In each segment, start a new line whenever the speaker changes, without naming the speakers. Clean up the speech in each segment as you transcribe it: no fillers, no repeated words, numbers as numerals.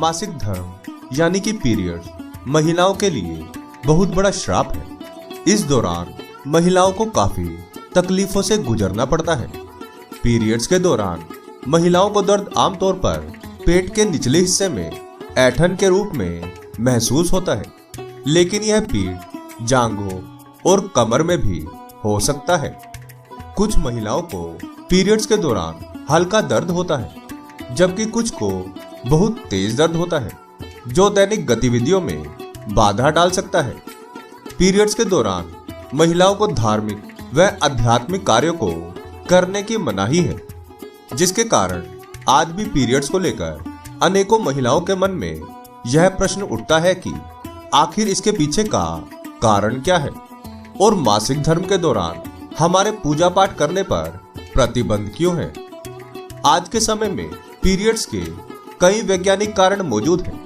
मासिक धर्म यानी कि पीरियड्स महिलाओं के लिए बहुत बड़ा श्राप है। इस दौरान महिलाओं को काफी तकलीफों से गुजरना पड़ता है। पीरियड्स के दौरान महिलाओं को दर्द आमतौर पर पेट के निचले हिस्से में ऐंठन के रूप में महसूस होता है, लेकिन यह पीठ, जांघों और कमर में भी हो सकता है। कुछ महिलाओं को पीरियड्स के दौरान हल्का दर्द होता है, जबकि कुछ को बहुत तेज दर्द होता है, जो दैनिक गतिविधियों में बाधा डाल सकता है। पीरियड्स के दौरान महिलाओं को धार्मिक व आध्यात्मिक कार्यों को करने की मनाही है, जिसके कारण आज भी पीरियड्स को लेकर अनेकों महिलाओं के मन में यह प्रश्न उठता है कि आखिर इसके पीछे का कारण क्या है और मासिक धर्म के दौरान हमारे पूजा पाठ करने पर प्रतिबंध क्यों है। आज के समय में पीरियड्स के कई वैज्ञानिक कारण मौजूद हैं,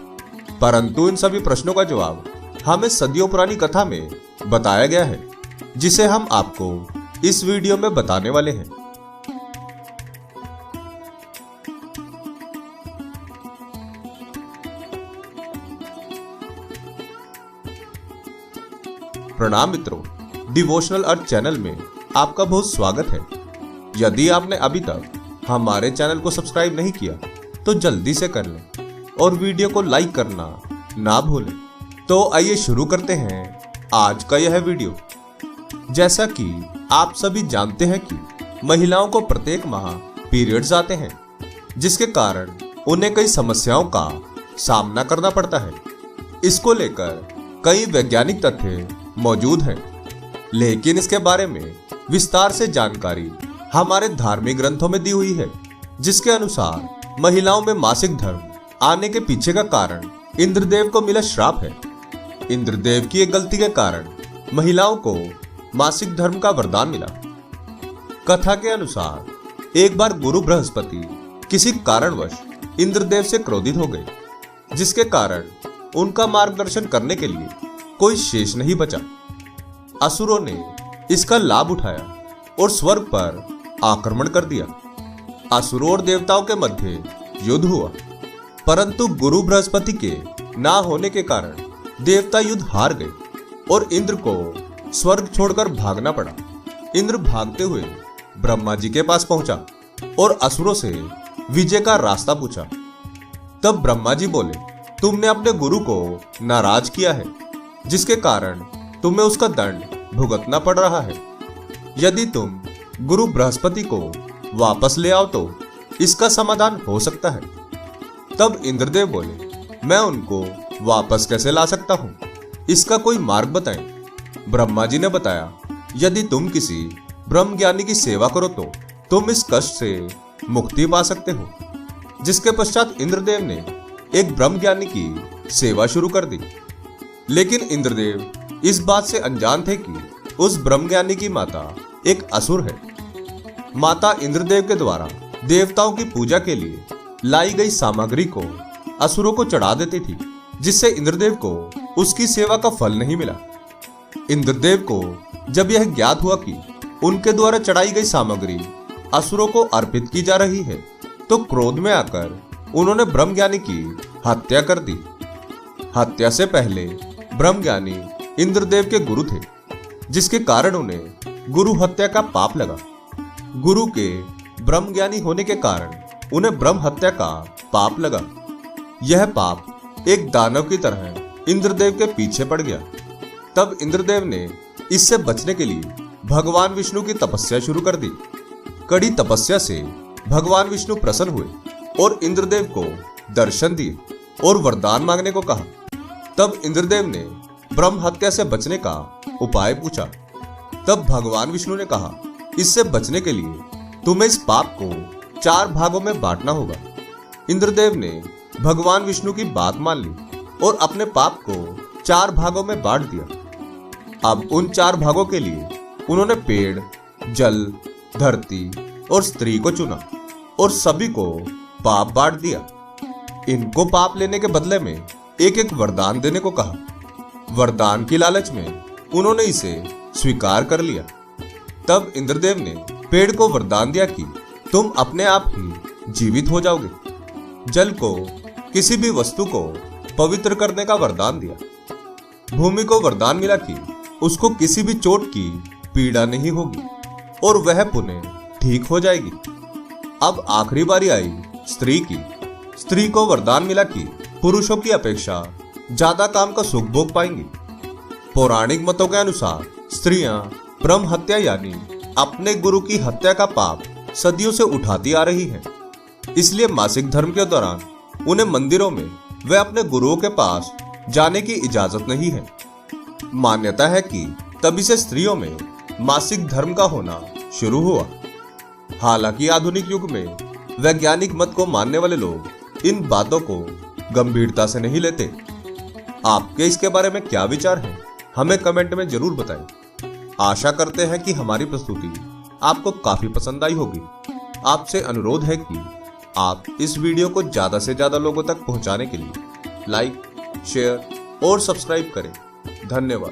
परंतु इन सभी प्रश्नों का जवाब हमें सदियों पुरानी कथा में बताया गया है, जिसे हम आपको इस वीडियो में बताने वाले हैं। प्रणाम मित्रों, डिवोशनल अर्थ चैनल में आपका बहुत स्वागत है। यदि आपने अभी तक हमारे चैनल को सब्सक्राइब नहीं किया तो जल्दी से कर लें और वीडियो को लाइक करना ना भूलें। तो आइए शुरू करते हैं आज का यह वीडियो। जैसा कि आप सभी जानते हैं कि महिलाओं को प्रत्येक माह पीरियड्स आते हैं, जिसके कारण उन्हें कई समस्याओं का सामना करना पड़ता है। इसको लेकर कई वैज्ञानिक तथ्य मौजूद हैं, लेकिन इसके बारे में विस्तार से जानकारी हमारे धार्मिक ग्रंथों में दी हुई है, जिसके अनुसार महिलाओं में मासिक धर्म आने के पीछे का कारण इंद्रदेव को मिला श्राप है। इंद्रदेव की एक गलती के कारण महिलाओं को मासिक धर्म का वरदान मिला। कथा के अनुसार एक बार गुरु बृहस्पति किसी कारणवश इंद्रदेव से क्रोधित हो गए, जिसके कारण उनका मार्गदर्शन करने के लिए कोई शेष नहीं बचा। असुरों ने इसका लाभ उठाया और स्वर्ग पर आक्रमण कर दिया। असुरों और देवताओं के मध्य युद्ध हुआ, परंतु गुरु बृहस्पति के ना होने के कारण देवता युद्ध हार गए और इंद्र को स्वर्ग छोड़कर भागना पड़ा। इंद्र भागते हुए ब्रह्मा जी के पास पहुंचा और असुरों से विजय का रास्ता पूछा। तब ब्रह्मा जी बोले, तुमने अपने गुरु को नाराज किया है, जिसके कारण तुम्हें उसका दंड भुगतना पड़ रहा है। यदि तुम गुरु बृहस्पति को वापस ले आओ तो इसका समाधान हो सकता है। तब इंद्रदेव बोले, मैं उनको वापस कैसे ला सकता हूं, इसका कोई मार्ग बताएं। ब्रह्मा जी ने बताया, यदि तुम किसी ब्रह्म ज्ञानी की सेवा करो तो तुम इस कष्ट से मुक्ति पा सकते हो। जिसके पश्चात इंद्रदेव ने एक ब्रह्म ज्ञानी की सेवा शुरू कर दी, लेकिन इंद्रदेव इस बात से अनजान थे कि उस ब्रह्मज्ञानी की माता एक असुर है। माता इंद्रदेव के द्वारा देवताओं की पूजा के लिए लाई गई सामग्री को असुरों को चढ़ा देती थी, जिससे इंद्रदेव को उसकी सेवा का फल नहीं मिला। इंद्रदेव को जब यह ज्ञात हुआ कि उनके द्वारा चढ़ाई गई सामग्री असुरों को अर्पित की जा रही है, तो क्रोध में आकर उन्होंने ब्रह्मज्ञानी की हत्या कर दी। हत्या से पहले ब्रह्मज्ञानी इंद्रदेव के गुरु थे, जिसके कारण उन्हें गुरु हत्या का पाप लगा। गुरु के ब्रह्मज्ञानी होने के कारण उन्हें ब्रह्म हत्या का पाप लगा। यह पाप एक दानव की तरह इंद्रदेव के पीछे पड़ गया। तब इंद्रदेव ने इससे बचने के लिए भगवान विष्णु की तपस्या शुरू कर दी। कड़ी तपस्या से भगवान विष्णु प्रसन्न हुए और इंद्रदेव को दर्शन दिए और वरदान मांगने को कहा। तब इंद्रदेव ने ब्रह्म हत्या से बचने का उपाय पूछा। तब भगवान विष्णु ने कहा, इससे बचने के लिए तुम्हें इस पाप को 4 भागों में बांटना होगा। इंद्रदेव ने भगवान विष्णु की बात मान ली और अपने पाप को 4 भागों में बांट दिया। अब उन 4 भागों के लिए उन्होंने पेड़, जल, धरती और स्त्री को चुना और सभी को पाप बांट दिया। इनको पाप लेने के बदले में एक एक वरदान देने को कहा। वरदान की लालच में उन्होंने इसे स्वीकार कर लिया। तब इंद्रदेव ने पेड़ को वरदान दिया कि तुम अपने आप ही जीवित हो जाओगे। जल को किसी भी वस्तु को पवित्र करने का वरदान दिया। भूमि को वरदान मिला कि उसको किसी भी चोट की पीड़ा नहीं होगी और वह पुनः ठीक हो जाएगी। अब आखिरी बारी आई स्त्री की। स्त्री को वरदान मिला कि पुरुषों की अपेक्षा ज्यादा काम का सुख भोग पाएंगी। पौराणिक मतों के अनुसार स्त्रियां ब्रह्म हत्या यानी अपने गुरु की हत्या का पाप सदियों से उठाती आ रही हैं। इसलिए मासिक धर्म के दौरान उन्हें मंदिरों में व अपने गुरुओं के पास जाने की इजाजत नहीं है। मान्यता है कि तभी से स्त्रियों में मासिक धर्म का होना शुरू हुआ। हालांकि आधुनिक युग में वैज्ञानिक मत को मानने वाले लोग इन बातों को गंभीरता से नहीं लेते। आपके इसके बारे में क्या विचार हैं? हमें कमेंट में जरूर बताएं। आशा करते हैं कि हमारी प्रस्तुति आपको काफी पसंद आई होगी। आपसे अनुरोध है कि आप इस वीडियो को ज्यादा से ज्यादा लोगों तक पहुंचाने के लिए लाइक, शेयर और सब्सक्राइब करें। धन्यवाद।